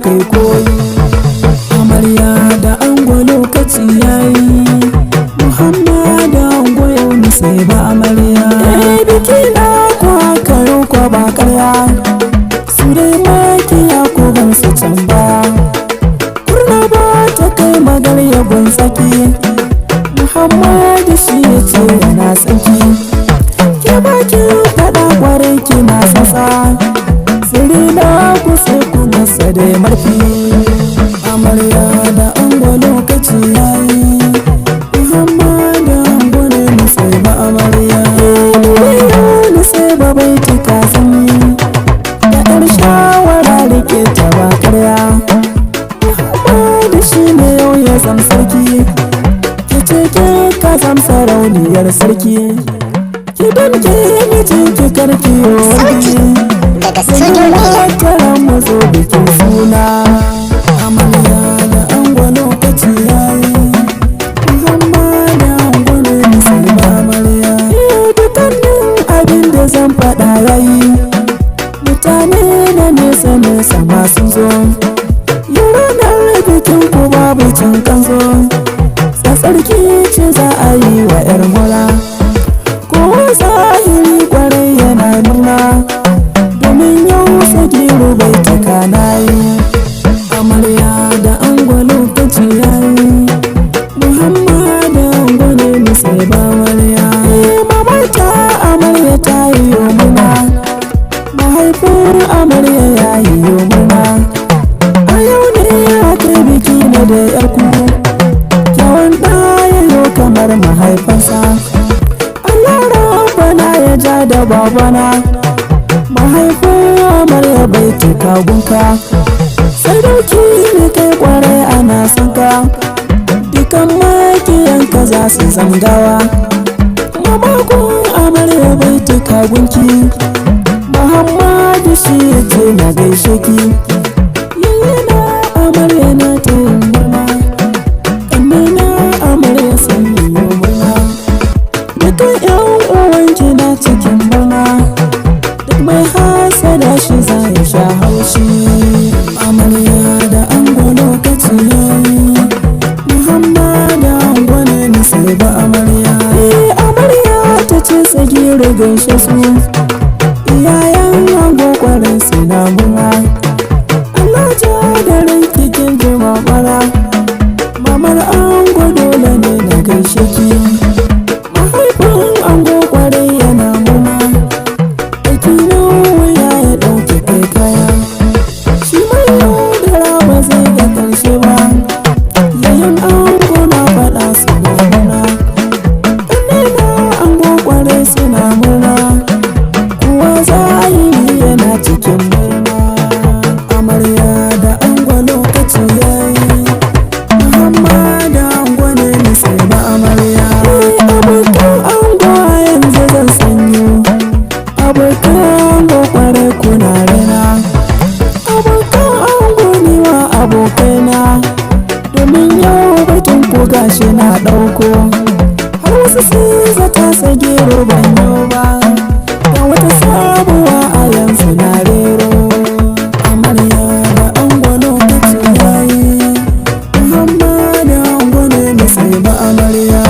kai koyi. Amarya da ango lokaci yayi, Muhammad da ango yau ni sai ba amarya. Biki na kwa karo kwa ba karya, su dai makiya ko ban su can baya. Kurna ba ta kai magar yabon tsaki, Muhammad shi ya ce yana tsaki. Ke bakin faɗa kwarai kina sasa, siri na kusa kuma sade marfi. Amarya da ango lokaci yayi, Muhammad da ango ne ni sai ba amarya. Ni sai ba bai tika sani, da ɗan shawara rike ta ba karya. Muhammad shi ne yau ya zam sarki, ki ce ke ka zam sarauniyar sarki. Ki danke mijin ki karki wani, daga studio tara mu zo bikin suna. Amarya da ango lokaci yayi, Muhammad da ango ne ni sai ba amarya. Dukkanin abin da zan faɗa yayi, mutane na nesa nesa masu zo. Yau ranar bikin ku babu cin kanzo, tsatsarki ce za a yi wa 'yar mura. Kowa zahiri kwarai yana nuna, domin yau sagiru bai taka na yi. Amarya da ango lokaci yayi, Muhammad da ango ne ni sai ba amarya. Mamata amarya ta yi yomuna, mahaifin amarya ya yi yomuna. A yau ne aka biki na da 'yarku, kyawun ɗaya yau kamar mahaifansa. Bana ya ja da babana, mahaifin amarya bai tuka gunka. Sadauki ne kai kwarai ana sanka, dukan makiyanka za su zangawa. Mamakon amarya bai tuka gunki, Muhammad shi ya ce na gaishe ki. Yayyana amarya na ta yin murna, ƙannena amarya sun yi murna. Dukan 'yan uwanki na cikin murna, duk mai hasada shi za ya sha haushi. Amarya da ango lokaci yayi, Muhammad da ango ne ni sai ba amarya. Amarya ta ce sagiru gaishe su, iyayen ango kwarai suna murna. Allah ja da ranki kin ji mamara, mamar ango dole ne na gaishe ki. Ango kwarai yana murna, aiki nawa ya ɗauke kai kaya. Shi mai yaudara ba zai ga ƙarshe ba, yayin ango na faɗa suna murna. Ƙannena ango kwarai suna murna, kowa zahiri yana cikin murna. Amarya da ango lokaci yayi, Muhammad da ango ne ni sai ba amarya. Abokan kwarai kuna rana, abokan ango ni wa abokaina, domin yau batun ku gashi na ɗauko. Har wasu sun zata sagiru ban yau ba, ga wata sabuwa a yanzu na rero. Amarya da ango lokaci yayi, Muhammad da ango ne ni sai ba amarya.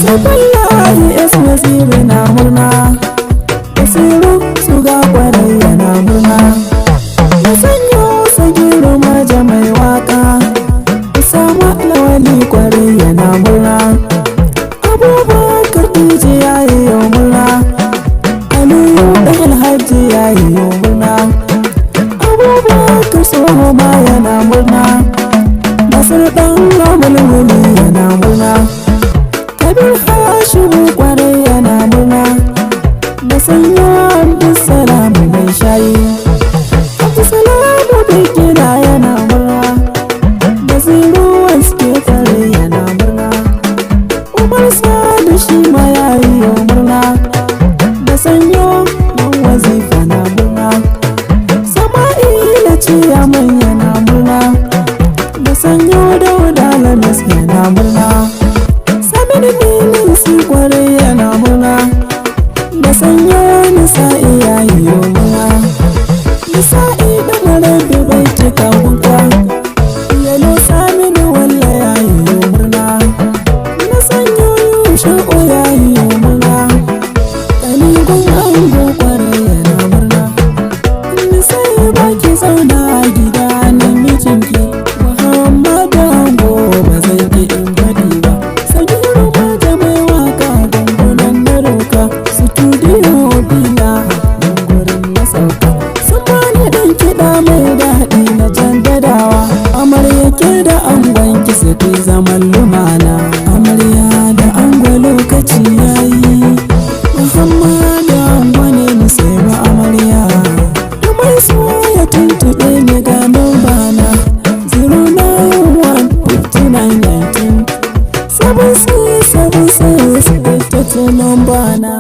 Saballahi Waziri na murna, Basiru su ga kwarai yana murna. Ya sanyo sagiru maja mai waka, Usama Lawali kwarai yana murna. Abubakar DJ ya yi yau murna, Aliyu da Alhaji ya yi yau murna. Abubakar Soho ma yana murna, Nasir ɗan Mulmuli yana murna. Kabir Hashimu kwarai yana murna, da sanyo Abdulsalamu mai shayi. Abdulsalamu bai gida yana murna, da zero waske kwarai yana murna. Umar Sadu shi ma ya yi yau murna, da sanyo nan wazifa na murna. Sama'ila Ciyaman yana murna, da sanyo Dauda Lamis yana murna. Saminu Minisi kwarai yana murna, da sanyo Nisa'i ya yi yau murna. Nisa'i da marabi bai cika kuka. daɗin kiɗa mai daɗi na jaddadawa. Amarya ke da angon ki su fi zaman lumana. Amarya da ango lokaci yayi, Muhammadu ango ne ni sai ba amarya. Da mai so ya tuntuɓe ni ga bana 0915919 767 ita ce bana.